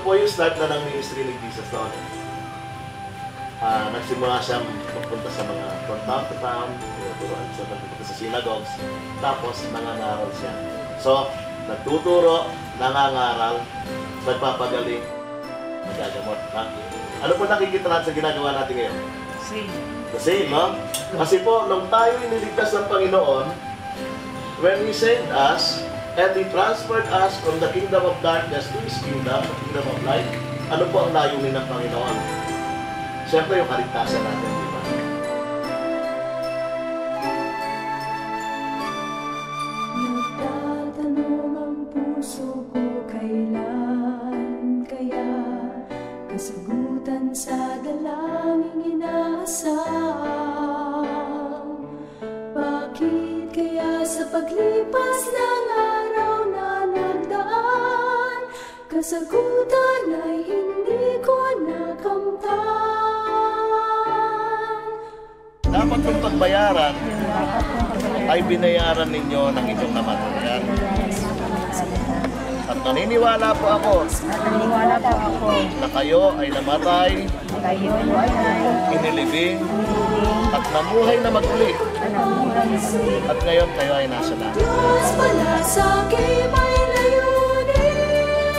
po yung start na ng ministry ni Jesus noon. Nagsimula siya magpunta sa mga from town to town, magpunta sa synagogues, tapos nangangaral siya. So, nagtuturo, nangangaral, nagpapagaling, nagagamot. Ano po nakikita natin sa ginagawa natin ngayon? The same, no? Kasi po, nung tayo iniligtas ng Panginoon, when He saved us, and He transferred us from the kingdom of darkness to His kingdom, the kingdom of light, ano po ang layunin ng Panginoon? Siyempre, yung kaligtasan natin, di ba? Nagtatanong ang puso ko kailan kaya kasagutan sa dalangin inaasam. Bakit kaya sa paglipas ng araw na nagdaan, kasagutan ay hindi ko nakamtan? Dapat yung pagbayaran ay binayaran ninyo ng inyong namatayan. At naniniwala po ako na kayo ay namatay, inilibing, at namuhay na maguli. At ngayon kayo ay nasa langit. Diyos pala sa akin may layunin.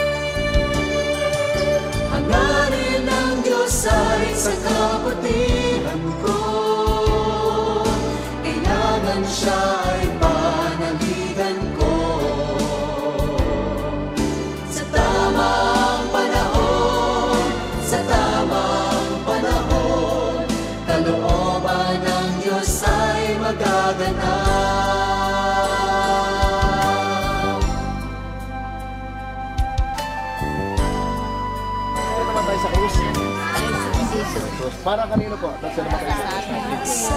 Ang ngalan ng Diyos ay sa kabutihan ko. Kailangan siya ay panaligan ko. Sa tamang panahon, sa tamang panahon, kalooban ng Diyos ay magaganap. Ano naman tayo sa krus? Para kanino po? Nasa naman tayo sa krus.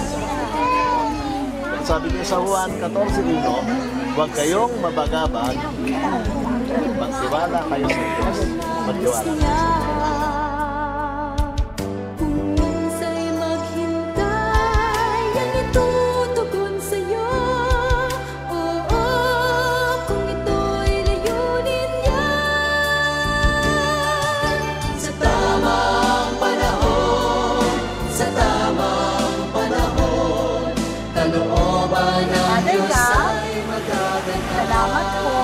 Sabi niya sa Juan 14:1, huwag kayong mabagabag, magtiwala kayo sa Diyos, magtiwala kayo sa Diyos. Kung minsa'y maghintay, ang itutugon sa'yo. Oo, kung ito'y layunin niya. Sa tamang panahon, sa tamang panahon, kalooban ng Diyos ay magaganap. Salamat po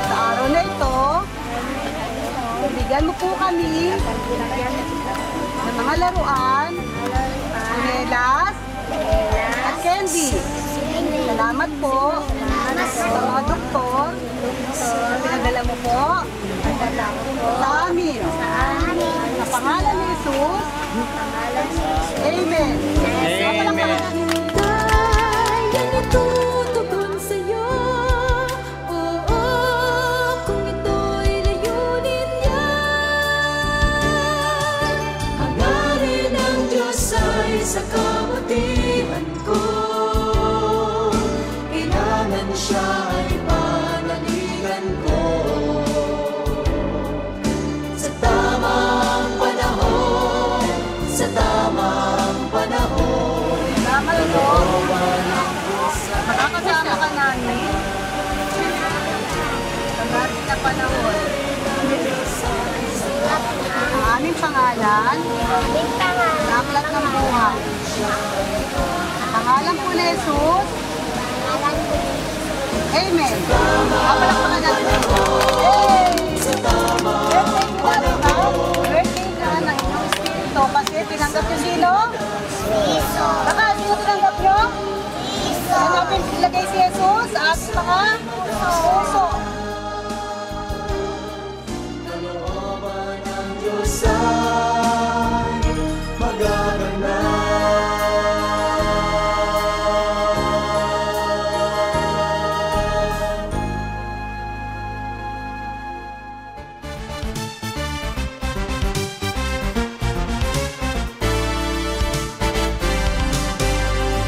sa araw na ito. Bigyan mo po kami ng mga laruan, sinelas, at candy. Salamat po sa mga doktor. Pinadala mo po sa amin. Sa pangalan ni Jesus. Amen. Amen. Yan itutugon sa'yo. Oo, kung ito'y layunin niya. Ang ngalan ng Diyos ay sa kabutihan ko. Kailangan siya ay panaligan ko. Sa tamang panahon, sa tamang panahon, Salamat po. Makakasama ka namin. Sa dati na panahon. Ang aming pangalan, Aklat ng Buhay. Pangalan po ni Jesus. Amen. Kapalakpakan natin. Birthday ka ng inyong espiritu kasi tinanggap yung sino? Baka, sino tinanggap nyo? Saan natin ilagay si Jesus sa ating mga puso? kalooban ng Diyos ay magaganap.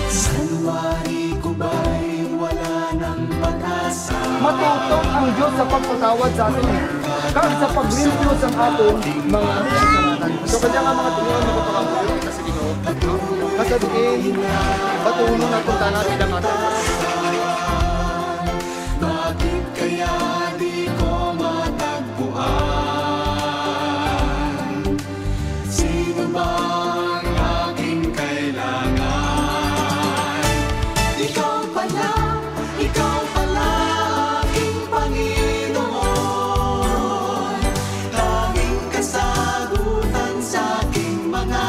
Sanwari ko ba'y wala ng pag-asa? Matutok ang Diyos sa pagpatawad sa atin. Kag sa paglimpyos ang aton mga kasalanan. So kanya nga mga tinulong na kapakabuyo kasi Ginoo. Kasabihin, patuloy na punta natin ang atin. Bakit kaya di ko matagpuan? Sino ba ang aking kailangan? Ikaw pala aking Panginoon. Tanging kasagutan sa aking mga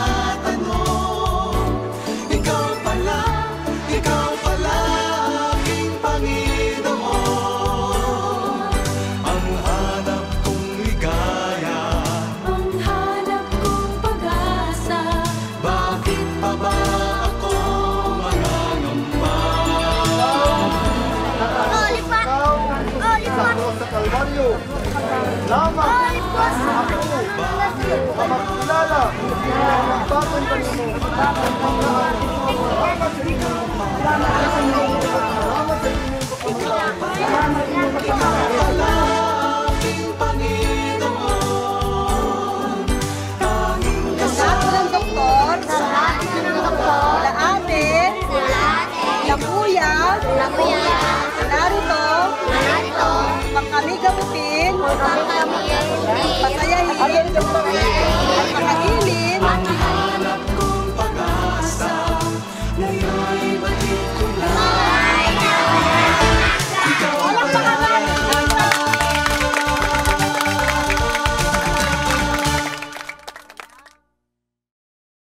tanong. Ikaw pala aking Panginoon. Ang hanap kong ligaya, ang hanap kong pag-asa. Bakit pa ba ako mangangamba? Ikaw, sa cross sa Kalbaryo, lamang ako, kamakilala, magbaban ka nimo, salamat sa inyo, salamat sa inyo, Aking Panginoon. Tanging Sa ato ng doktor, la atin, la kuya, narito, pang kami gamutin, pasayahin,